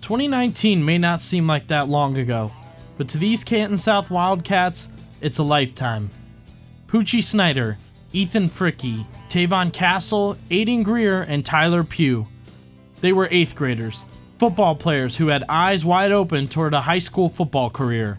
2019 may not seem like that long ago, but to these Canton South Wildcats, it's a lifetime. Poochie Snyder, Ethan Fricky, Tavon Castle, Aiden Greer, and Tyler Pugh. They were 8th graders, football players who had eyes wide open toward a high school football career.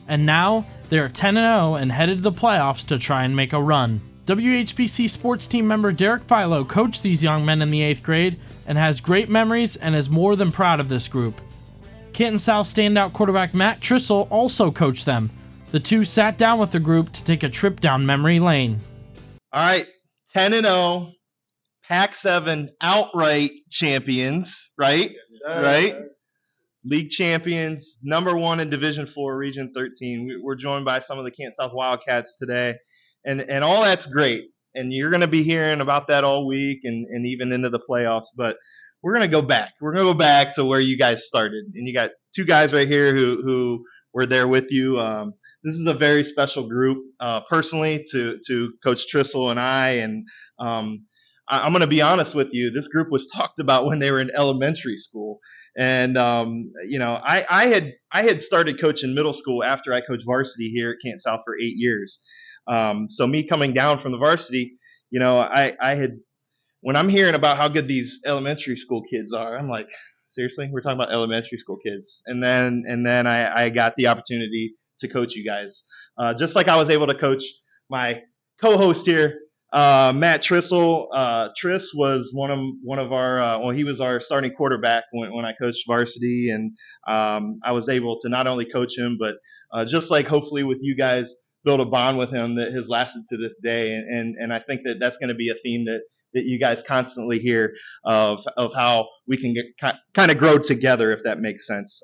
And now, they are 10-0 and headed to the playoffs to try and make a run. WHBC sports team member Derek Philo coached these young men in the 8th grade and has great memories and is more than proud of this group. Canton South standout quarterback Matt Trissel also coached them. The two sat down with the group to take a trip down memory lane. All right, 10-0, Pac-7 outright champions, right? Yes, sir. Right? League champions, number 1 in Division 4, Region 13. We're joined by some of the Canton South Wildcats today, and all that's great. And you're going to be hearing about that all week and even into the playoffs. But we're going to go back. We're going to go back to where you guys started. And you got 2 guys right here who were there with you. This is a very special group, personally, to Coach Trissel and I. And I'm going to be honest with you. This group was talked about when they were in elementary school. And, I had started coaching middle school after I coached varsity here at Canton South for 8 years. So me coming down from the varsity, I had, when I'm hearing about how good these elementary school kids are, I'm like, seriously, we're talking about elementary school kids. And then I got the opportunity to coach you guys. Just like I was able to coach my co-host here, Matt Trissel. Triss was one of our, he was our starting quarterback when I coached varsity. And I was able to not only coach him, but just like hopefully with you guys, build a bond with him that has lasted to this day. And I think that's going to be a theme that you guys constantly hear of how we can kind of grow together, if that makes sense.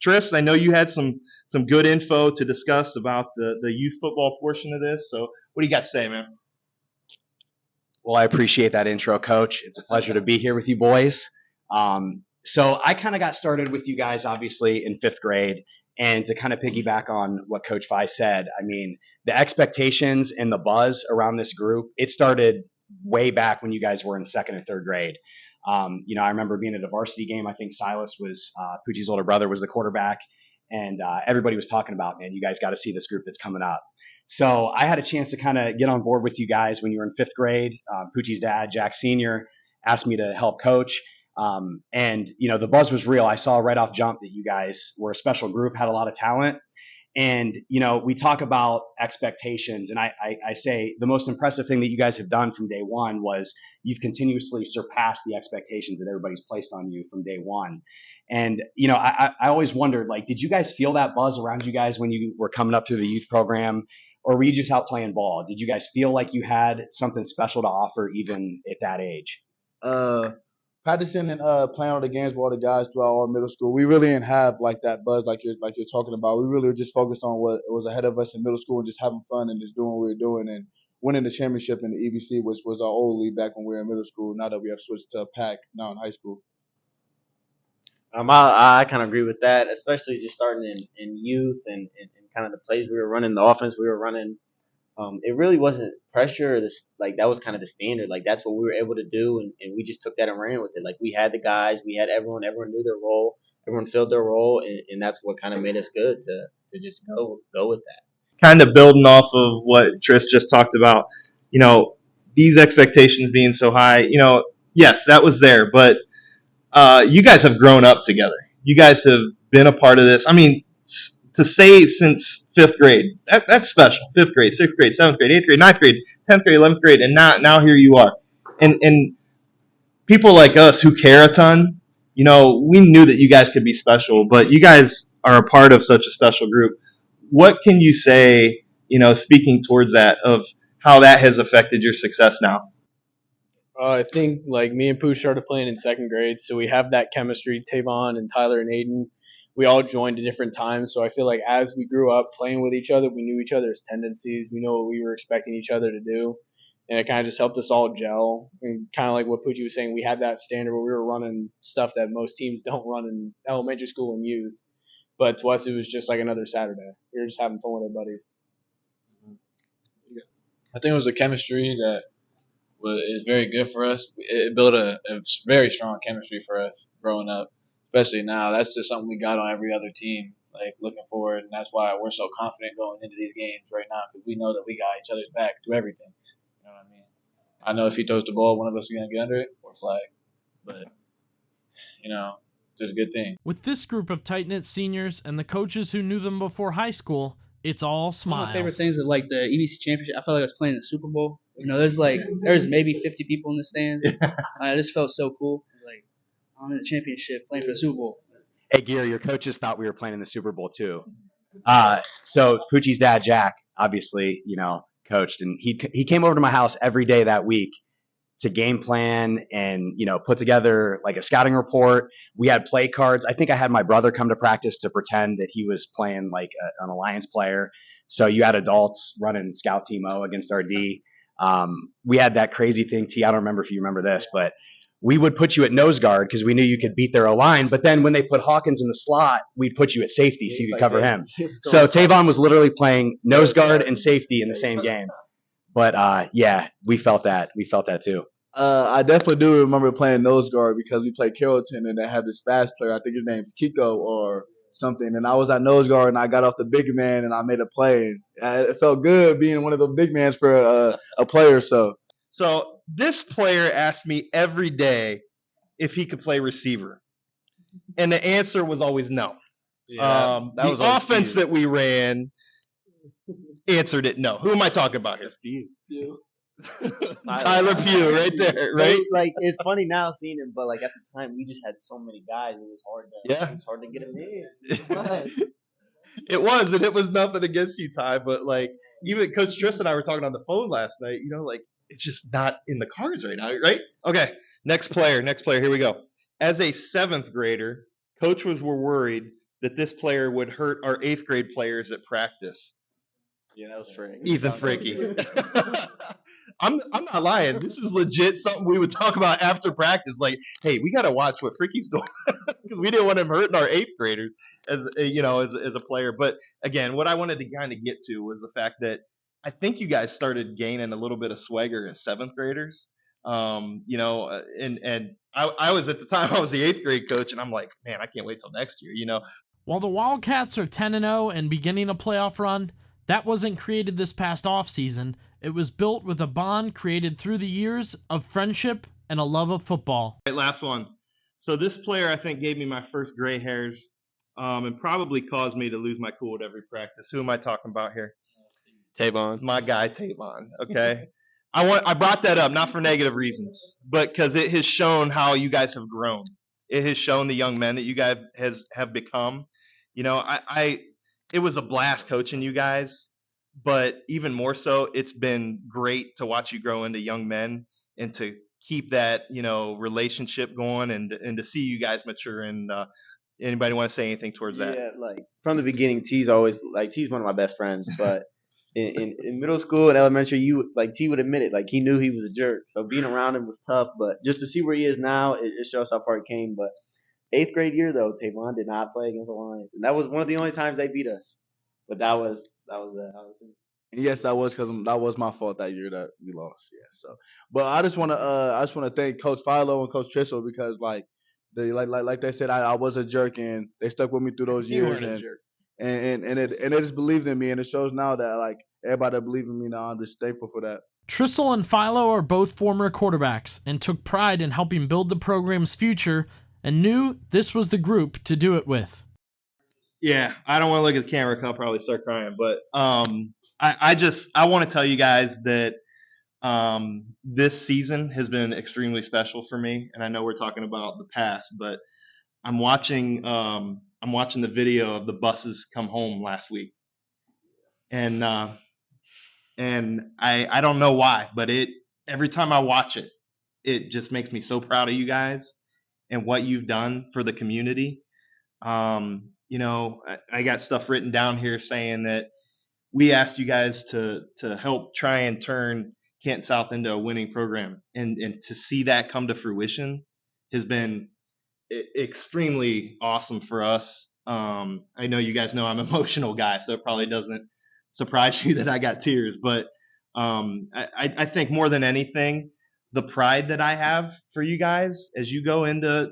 Triss, I know you had some good info to discuss about the youth football portion of this. So what do you got to say, man? Well, I appreciate that intro, Coach. It's a pleasure to be here with you boys. So I kind of got started with you guys, obviously, in 5th grade. And to kind of piggyback on what Coach Vi said, I mean, the expectations and the buzz around this group, it started way back when you guys were in 2nd and 3rd grade. I remember being at a varsity game. I think Silas was, Poochie's older brother, was the quarterback. And everybody was talking about, man, you guys got to see this group that's coming up. So I had a chance to kind of get on board with you guys when you were in 5th grade. Poochie's dad, Jack Sr., asked me to help coach. And the buzz was real. I saw right off jump that you guys were a special group, had a lot of talent. And, we talk about expectations. And I say the most impressive thing that you guys have done from day one was you've continuously surpassed the expectations that everybody's placed on you from day one. And, I always wondered, like, did you guys feel that buzz around you guys when you were coming up through the youth program? Or were you just out playing ball? Did you guys feel like you had something special to offer even at that age? Practicing and playing on the games with all the guys throughout all middle school, we really didn't have like that buzz like you're talking about. We really were just focused on what was ahead of us in middle school and just having fun and just doing what we were doing and winning the championship in the EBC, which was our old league back when we were in middle school. Now that we have switched to PAC now in high school. I kind of agree with that, especially just starting in youth and kind of the plays we were running, the offense we were running. It really wasn't pressure. That was kind of the standard. Like, that's what we were able to do, and we just took that and ran with it. Like, we had the guys, we had everyone knew their role, everyone filled their role, and that's what kind of made us good to just go with that. Kind of building off of what Triss just talked about, these expectations being so high, yes, that was there, but you guys have grown up together. You guys have been a part of this. I mean, to say since 5th grade, that's special. 5th grade, 6th grade, 7th grade, 8th grade, 9th grade, 10th grade, 11th grade, and now here you are. And people like us who care a ton, we knew that you guys could be special, but you guys are a part of such a special group. What can you say, speaking towards that, of how that has affected your success now? I think, like, me and Pooh started playing in 2nd grade, so we have that chemistry. Tavon and Tyler and Aiden, we all joined at different times, so I feel like as we grew up playing with each other, we knew each other's tendencies. We know what we were expecting each other to do, and it kind of just helped us all gel. And kind of like what Poochie was saying, we had that standard where we were running stuff that most teams don't run in elementary school and youth. But to us, it was just like another Saturday. We were just having fun with our buddies. I think it was a chemistry that is very good for us. It built a very strong chemistry for us growing up, especially now. That's just something we got on every other team, like looking forward, and that's why we're so confident going into these games right now because we know that we got each other's back through everything. You know what I mean? I know if he throws the ball, one of us is gonna get under it or flag, but just a good thing. With this group of tight-knit seniors and the coaches who knew them before high school, it's all One smiles. of my favorite things is like the EBC championship. I felt like I was playing the Super Bowl. There's maybe 50 people in the stands. I just felt so cool. It's like I'm in the championship playing for the Super Bowl. Hey, Gear, your coaches thought we were playing in the Super Bowl too. So Poochie's dad, Jack, obviously, coached, and he came over to my house every day that week to game plan and, put together like a scouting report. We had play cards. I think I had my brother come to practice to pretend that he was playing like an Alliance player. So you had adults running scout team O against our D. We had that crazy thing, T. I don't remember if you remember this, but we would put you at nose guard because we knew you could beat their O-line. But then when they put Hawkins in the slot, we'd put you at safety so you could cover him. So Tavon was literally playing nose guard and safety in the same game. But yeah, we felt that. We felt that too. I definitely do remember playing nose guard because we played Carrollton and they had this fast player. I think his name's Kiko or something. And I was at nose guard and I got off the big man and I made a play. It felt good being one of the big mans for a player. So this player asked me every day if he could play receiver, and the answer was always no. Yeah, the offense that we ran answered it no. Who am I talking about here? you. Tyler Pugh, right there, right? Like it's funny now seeing him, but like at the time we just had so many guys, it was hard to get him in. It was, and it was nothing against you, Ty, but like even Coach Tristan and I were talking on the phone last night. Like it's just not in the cards right now, right? Okay, next player. Here we go. As a 7th grader, coaches were worried that this player would hurt our 8th grade players at practice. Yeah, that was Frank. Ethan Fricky. I'm not lying. This is legit something we would talk about after practice. Like, hey, we got to watch what Fricky's doing because we didn't want him hurting our 8th graders as a player. But again, what I wanted to kind of get to was the fact that I think you guys started gaining a little bit of swagger as 7th graders. And I was at the time I was the 8th grade coach, and I'm like, man, I can't wait till next year. While the Wildcats are 10-0 and beginning a playoff run, that wasn't created this past offseason. It was built with a bond created through the years of friendship and a love of football. Right, last one. So this player, I think, gave me my first gray hairs and probably caused me to lose my cool at every practice. Who am I talking about here? Tavon. My guy, Tavon, okay? I brought that up, not for negative reasons, but because it has shown how you guys have grown. It has shown the young men that you guys have become. It was a blast coaching you guys, but even more so, it's been great to watch you grow into young men and to keep that, relationship going and to see you guys mature. And anybody want to say anything towards that? Yeah, like from the beginning, T's one of my best friends, but in middle school and elementary, T would admit it, like he knew he was a jerk. So being around him was tough, but just to see where he is now, it shows how far it came. But 8th grade year though, Tavon did not play against the Lions, and that was one of the only times they beat us. But that was it. Yes, that was my fault that year that we lost. Yeah. So, but I just want to thank Coach Philo and Coach Trissel because like they said, I was a jerk and they stuck with me through those years and they just believed in me, and it shows now that like everybody that believes in me now, I'm just thankful for that. Trissel and Philo are both former quarterbacks and took pride in helping build the program's future and knew this was the group to do it with. Yeah, I don't want to look at the camera because I'll probably start crying, but I want to tell you guys that this season has been extremely special for me, and I know we're talking about the past, but I'm watching the video of the buses come home last week, and I don't know why, but every time I watch it, it just makes me so proud of you guys and what you've done for the community. I got stuff written down here saying that we asked you guys to help try and turn Canton South into a winning program, and to see that come to fruition has been extremely awesome for us. I know you guys know I'm an emotional guy, so it probably doesn't surprise you that I got tears, but I think more than anything, the pride that I have for you guys as you go into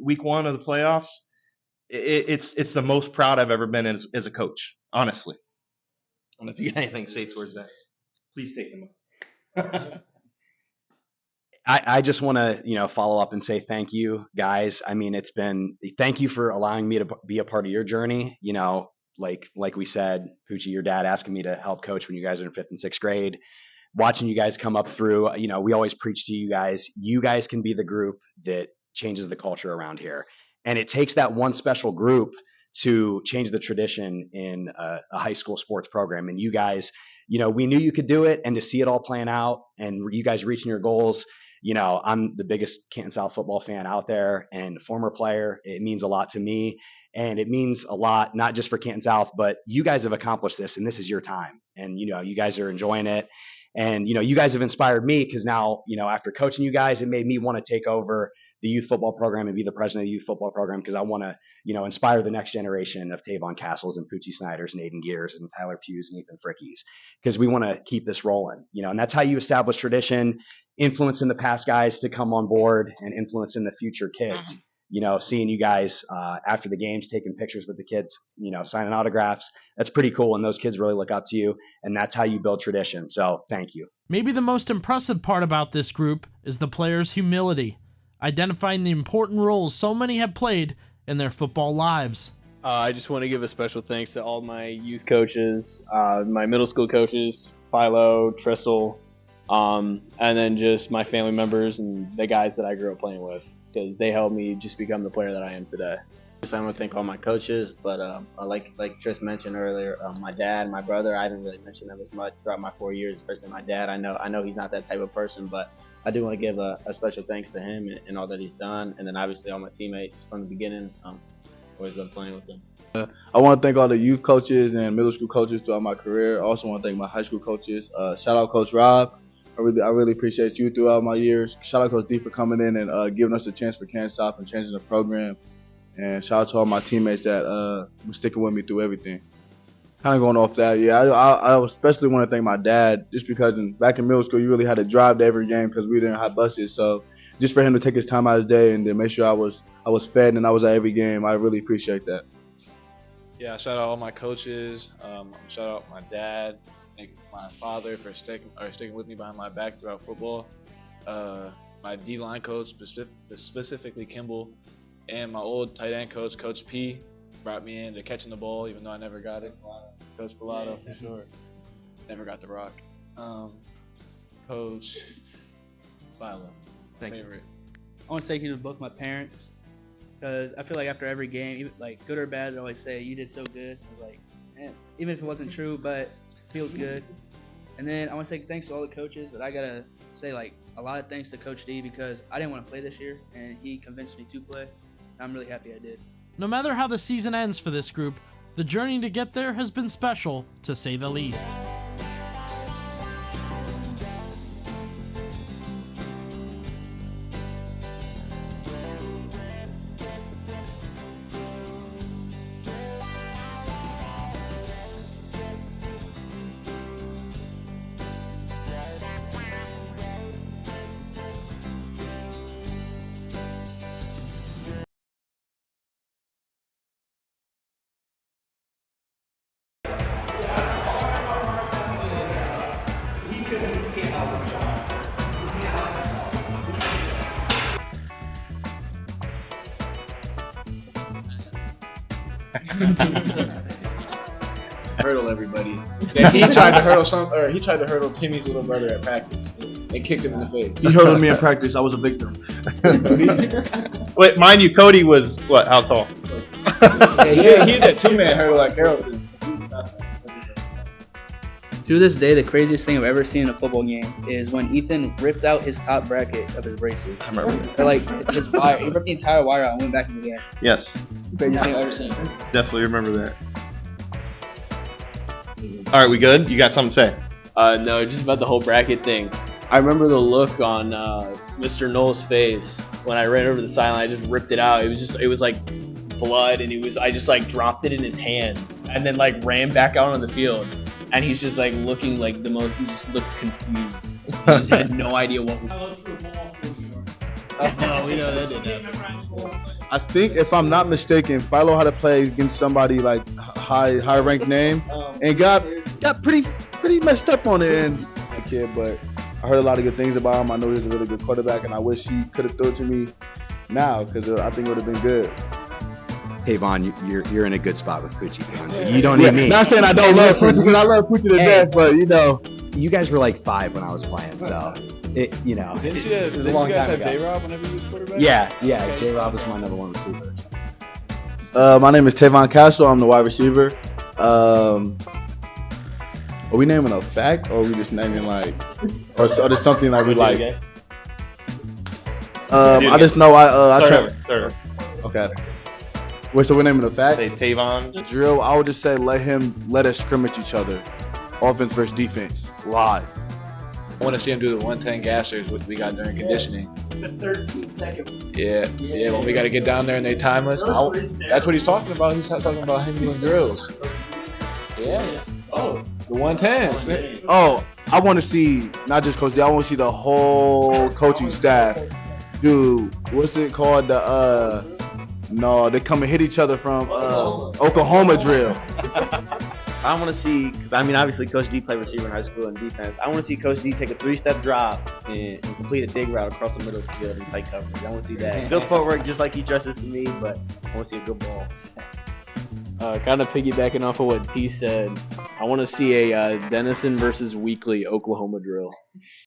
week 1 of the playoffs, it's the most proud I've ever been as a coach, honestly. I don't know if you got anything to say towards that. Please take them up. I just want to, follow up and say thank you, guys. I mean, thank you for allowing me to be a part of your journey. Like we said, Poochie, your dad asking me to help coach when you guys are in 5th and 6th grade, watching you guys come up through, we always preach to you guys can be the group that changes the culture around here. And it takes that one special group to change the tradition in a high school sports program. And you guys, we knew you could do it, and to see it all playing out and you guys reaching your goals, I'm the biggest Canton South football fan out there and former player. It means a lot to me, and it means a lot, not just for Canton South, but you guys have accomplished this, and this is your time. And, you guys are enjoying it. And, you guys have inspired me, because now, after coaching you guys, it made me want to take over the youth football program and be the president of the youth football program, because I want to, inspire the next generation of Tavon Castles and Poochie Snyders and Aiden Gears and Tyler Pughs and Ethan Frickies, because we want to keep this rolling, and that's how you establish tradition, influencing the past guys to come on board and influencing the future kids. Seeing you guys after the games, taking pictures with the kids, signing autographs, that's pretty cool. And those kids really look up to you, and that's how you build tradition. So thank you. Maybe the most impressive part about this group is the players' humility, identifying the important roles so many have played in their football lives. I just want to give a special thanks to all my youth coaches, my middle school coaches, Philo, Trissel, and then just my family members and the guys that I grew up playing with, because they helped me just become the player that I am today. I want to thank all my coaches, but like Tris mentioned earlier, my dad, my brother, I didn't really mention them as much throughout my 4 years, especially my dad. I know he's not that type of person, but I do want to give a special thanks to him and all that he's done, and then obviously all my teammates from the beginning. Always loved playing with them. I want to thank all the youth coaches and middle school coaches throughout my career. I also want to thank my high school coaches. Shout out Coach Rob. I really appreciate you throughout my years. Shout out Coach D for coming in and giving us a chance for Canton South and changing the program. And shout out to all my teammates that were sticking with me through everything. Kind of going off that, I especially want to thank my dad, just because back in middle school, you really had to drive to every game because we didn't have buses. So just for him to take his time out of his day and to make sure I was fed and I was at every game, I really appreciate that. Yeah, shout out all my coaches. Shout out my dad, thank my father for sticking with me behind my back throughout football. My D-line coach, specifically Kimball, and my old tight end coach, Coach P, brought me into catching the ball, even though I never got it. Coach Pilato, for sure. Never got the rock. Coach Philo, favorite. I want to thank you to both my parents, because I feel like after every game, even, like good or bad, they always say, you did so good. I was like, man, even if it wasn't true, but it feels good. And then I want to say thanks to all the coaches, but I got to say a lot of thanks to Coach D, because I didn't want to play this year, and he convinced me to play. I'm really happy I did. No matter how the season ends for this group, the journey to get there has been special, to say the least. Hurdle everybody. Yeah, he tried to hurdle Timmy's little brother at practice and kicked him in the face. He hurdled me in practice. I was a victim. Wait, mind you, Cody was what? How tall? Yeah, he did a 2-man hurdle like Carrollton. To this day, the craziest thing I've ever seen in a football game is when Ethan ripped out his top bracket of his braces. I remember that. Or it's his wire. He ripped the entire wire out and went back in the game. Yes, Craziest thing I've ever seen. definitely remember that. All right, we good? You got something to say? No, just about the whole bracket thing. I remember the look on Mr. Knoll's face when I ran over the sideline. I just ripped it out. It was like blood, and I just dropped it in his hand, and then ran back out on the field. And he's just looking like he just looked confused. He just had no idea what was. No, we know that didn't happen. I think, if I'm not mistaken, Philo had to play against somebody like high ranked name, and got pretty messed up on the end. The kid, but I heard a lot of good things about him. I know he was a really good quarterback, and I wish he could have thrown it to me now because I think it would have been good. Tavon, you're in a good spot with Poochie fans. You don't need me. Not saying I don't love Poochie, because I love Poochie to death, but you know. You guys were like 5 when I was playing, so it Didn't you was a long guys time have ago. J-Rob whenever you was quarterback? Yeah. Okay, J-Rob was my number 1 receiver. My name is Tavon Castle. I'm the wide receiver. Are we naming a fact, or are we just naming like, or just something like we like? I just know I Third. Okay. Wait, so we're naming a fact? Say Tavon. Drill. I would just say let us scrimmage each other, offense versus defense, live. I want to see him do the 110 gassers, which we got during conditioning. The 13 second. Yeah. When we got to get down there and they time us. That's what he's talking about. He's not talking about him doing drills. Yeah. Oh, the 110s. Oh, I want to see not just Coach D. I want to see the whole coaching staff. Dude, what's it called? No, they come and hit each other from Oklahoma drill. I want to see, because I mean, obviously, Coach D played receiver in high school and defense. I want to see Coach D take a 3-step drop and complete a dig route across the middle of the field in tight coverage. I want to see that. Good footwork, just like he dresses to me, but I want to see a good ball. Kind of piggybacking off of what T said, I want to see a Denison versus Weekly Oklahoma drill.